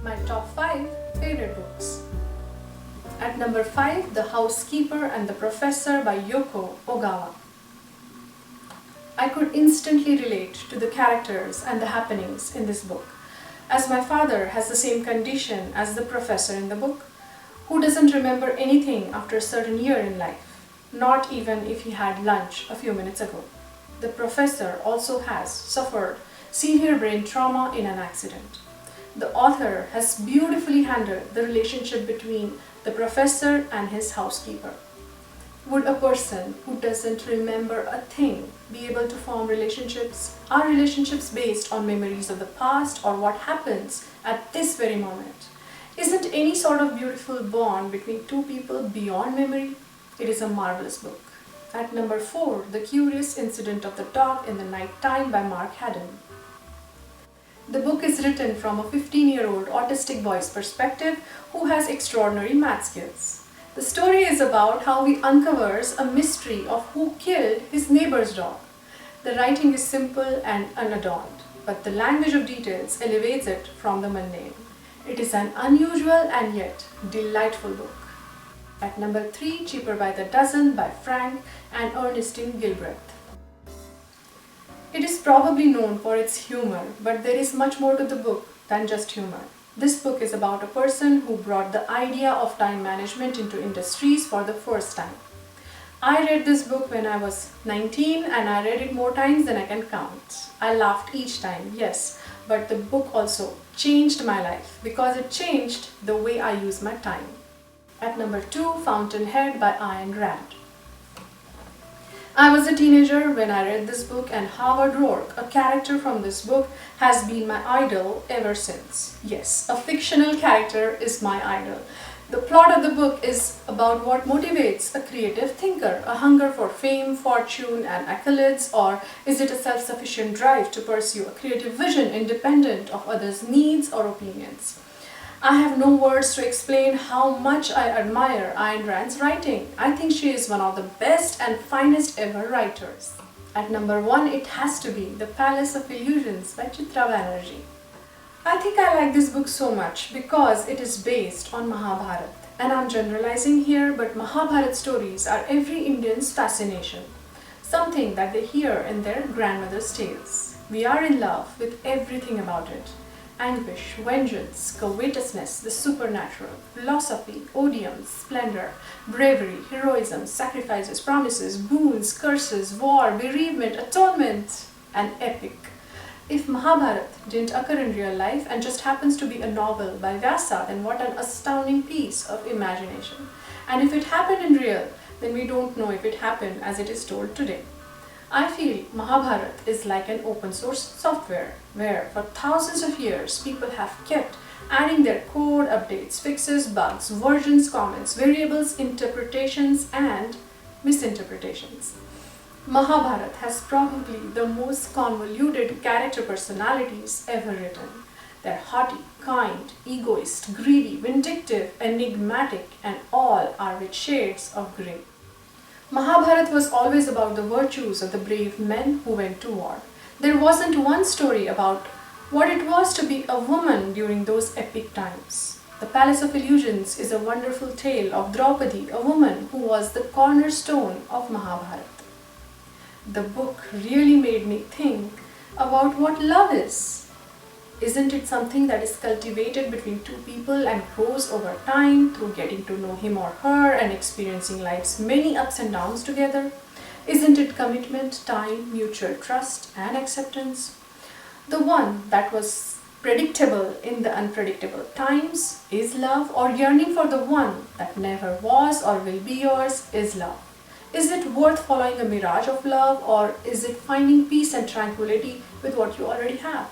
My top 5 favorite books. At number 5, The Housekeeper and the Professor by Yoko Ogawa. I could instantly relate to the characters and the happenings in this book, as my father has the same condition as the professor in the book, who doesn't remember anything after a certain year in life, not even if he had lunch a few minutes ago. The professor also has suffered severe brain trauma in an accident. The author has beautifully handled the relationship between the professor and his housekeeper. Would a person who doesn't remember a thing be able to form relationships? Are relationships based on memories of the past or what happens at this very moment? Isn't any sort of beautiful bond between two people beyond memory? It is a marvelous book. At number 4, The Curious Incident of the Dog in the Night Time by Mark Haddon. The book is written from a 15-year-old autistic boy's perspective who has extraordinary math skills. The story is about how he uncovers a mystery of who killed his neighbor's dog. The writing is simple and unadorned, but the language of details elevates it from the mundane. It is an unusual and yet delightful book. At number 3, Cheaper by the Dozen by Frank and Ernestine Gilbreth. It is probably known for its humor, but there is much more to the book than just humor. This book is about a person who brought the idea of time management into industries for the first time. I read this book when I was 19 and I read it more times than I can count. I laughed each time, yes, but the book also changed my life because it changed the way I use my time. At number 2, Fountainhead by Ayen Rand. I was a teenager when I read this book, and Howard Rourke, a character from this book, has been my idol ever since. Yes, a fictional character is my idol. The plot of the book is about what motivates a creative thinker, a hunger for fame, fortune, and accolades, or is it a self-sufficient drive to pursue a creative vision independent of others' needs or opinions? I have no words to explain how much I admire Ayen Rand's writing. I think she is one of the best and finest ever writers. At number 1, it has to be The Palace of Illusions by Chitra Banerjee. I think I like this book so much because it is based on Mahabharata. And I'm generalizing here, but Mahabharata stories are every Indian's fascination, something that they hear in their grandmother's tales. We are in love with everything about it. Anguish, vengeance, covetousness, the supernatural, philosophy, odium, splendor, bravery, heroism, sacrifices, promises, boons, curses, war, bereavement, atonement, and epic. If Mahabharata didn't occur in real life and just happens to be a novel by Vyasa, then what an astounding piece of imagination. And if it happened in real, then we don't know if it happened as it is told today. I feel Mahabharata is like an open source software where for thousands of years people have kept adding their code, updates, fixes, bugs, versions, comments, variables, interpretations, and misinterpretations. Mahabharata has probably the most convoluted character personalities ever written. They're haughty, kind, egoist, greedy, vindictive, enigmatic, and all are with shades of grey. Mahabharata was always about the virtues of the brave men who went to war. There wasn't one story about what it was to be a woman during those epic times. The Palace of Illusions is a wonderful tale of Draupadi, a woman who was the cornerstone of Mahabharata. The book really made me think about what love is. Isn't it something that is cultivated between two people and grows over time through getting to know him or her and experiencing life's many ups and downs together? Isn't it commitment, time, mutual trust, and acceptance? The one that was predictable in the unpredictable times is love, or yearning for the one that never was or will be yours is love. Is it worth following a mirage of love, or is it finding peace and tranquility with what you already have?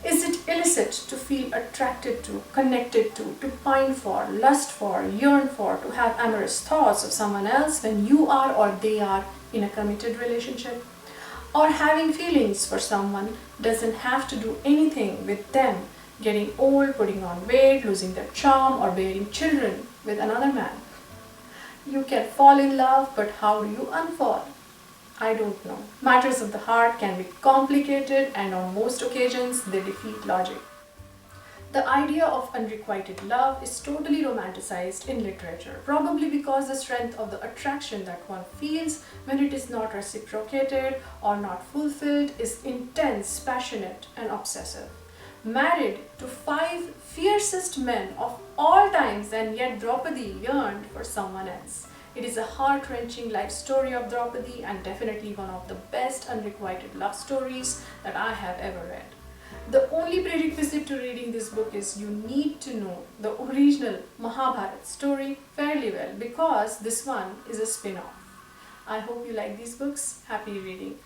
Is it illicit to feel attracted to, connected to pine for, lust for, yearn for, to have amorous thoughts of someone else when you are or they are in a committed relationship? Or having feelings for someone doesn't have to do anything with them getting old, putting on weight, losing their charm, or bearing children with another man. You can fall in love, but how do you unfall? I don't know. Matters of the heart can be complicated, and on most occasions they defeat logic. The idea of unrequited love is totally romanticized in literature, probably because the strength of the attraction that one feels when it is not reciprocated or not fulfilled is intense, passionate, and obsessive. Married to five fiercest men of all times, and yet Draupadi yearned for someone else. It is a heart-wrenching life story of Draupadi and definitely one of the best unrequited love stories that I have ever read. The only prerequisite to reading this book is you need to know the original Mahabharata story fairly well, because this one is a spin-off. I hope you like these books. Happy reading.